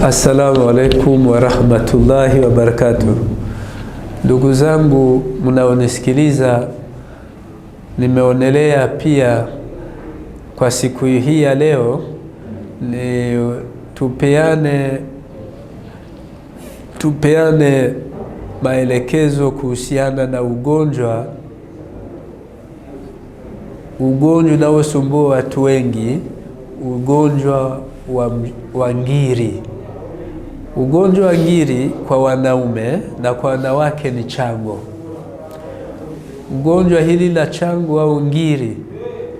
Assalamu alaikum wa rahmatullahi wa barakatuh. Ndugu zangu mnaonisikiliza, nimeonelea pia kwa siku hii ya leo ni tupeane maelekezo kuhusiana na ugonjwa unaosumbua watu wengi, ugonjwa wa ngiri. Ugonjwa wa ngiri kwa wanaume na kwa wanawake ni chango. Ugonjwa hili la chango au ngiri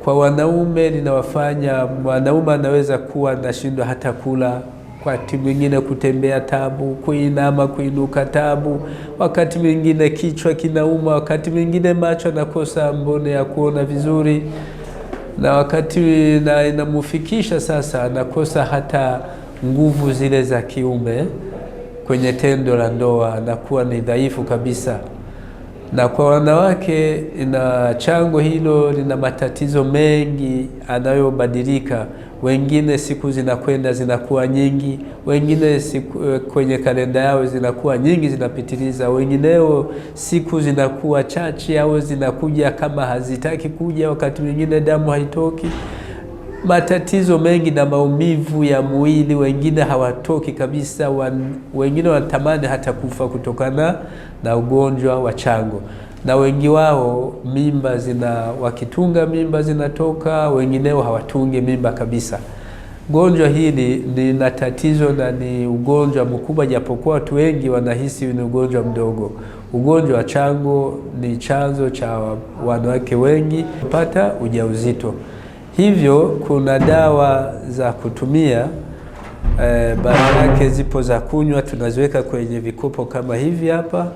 kwa wanaume linawafanya mwanaume anaweza kuwa anashindwa hata kula, wakati mwingine kutembea tabu, kuinama kuinuka tabu, wakati mwingine kichwa kinauma, wakati mwingine macho anakosa mbone ya kuona vizuri, na wakati inamufikisha sasa anakosa hata nguvu zile za kiume kwenye tendo la ndoa, anakuwa ni dhaifu kabisa. Na kwa wanawake ina chango hilo lina matatizo mengi anayobadilika. Wengine siku zinakwenda zinakuwa nyingi, wengine kwenye kalenda yao zinakuwa nyingi zinapitiliza, wengineo siku zinakuwa chache au zinakuja kama hazitaki kuja, wakati mwingine damu haitoki. Matatizo mengi na maumivu ya mwili, wengine hawatoki kabisa, wengine wanatamani hata kufa kutokana na ugonjwa wa chango. Na wengi wao wakitunga mimba zinatoka, wengineo hawatungi mimba kabisa. Gonjwa hili lina tatizo na ni ugonjwa mkubwa, japokuwa watu wengi wanahisi ni ugonjwa mdogo. Ugonjwa wa chango ni chanzo cha wanawake wengi kupata ujauzito. Hivyo kuna dawa za kutumia, baadhi yake zipo za kunywa, tunaziweka kwenye vikopo kama hivi hapa.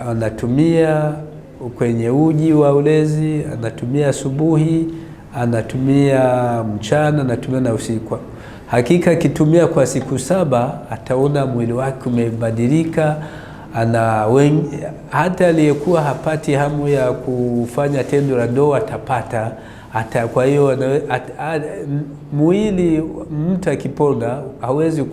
Anatumia kwenye uji wa ulezi, anatumia asubuhi, anatumia mchana, anatumia na usiku. Hakika akitumia kwa siku 7 ataona mwili wake umebadilika. Hata aliyekuwa hapati hamu ya kufanya tendo la ndoa atapata. Kwa hiyo mwili mtu akipona hawezi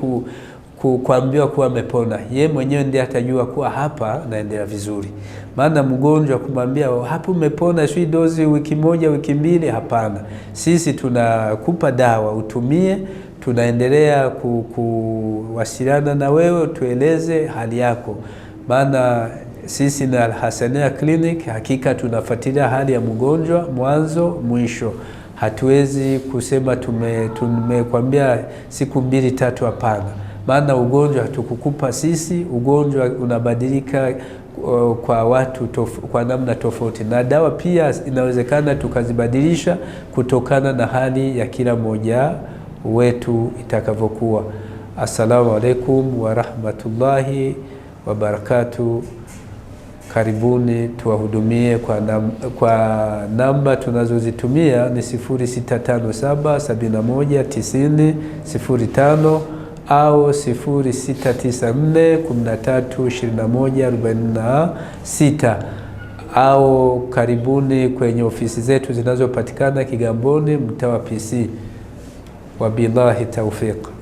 kuambiwa kuwa amepona. Yeye mwenyewe ndiye atajua kuwa hapa naendelea vizuri. Maana mgonjwa kumwambia hapo umepona sio dozi wiki moja wiki mbili, hapana. Sisi tunakupa dawa utumie, tunaendelea kuwasiliana na wewe, tueleze hali yako. Maana sisi na Al-Hassania Clinic hakika tunafuatilia hali ya mgonjwa mwanzo mwisho. Hatuwezi kusema tumekwambia siku 2-3, hapana. Maana ugonjwa hatukukupa sisi, ugonjwa unabadilika kwa watu kwa namna tofauti, na dawa pia inawezekana tukazibadilisha kutokana na hali ya kila mmoja wetu itakavyokuwa. Assalamu alaikum wa rahmatullahi wa barakatuh. Karibuni tuwahudumie kwa namba tunazozitumia ni 0657719005 au 0694132146 au karibuni kwenye ofisi zetu zinazopatikana Kigamboni, mtaa wa PC. Wabillahi tawfiq.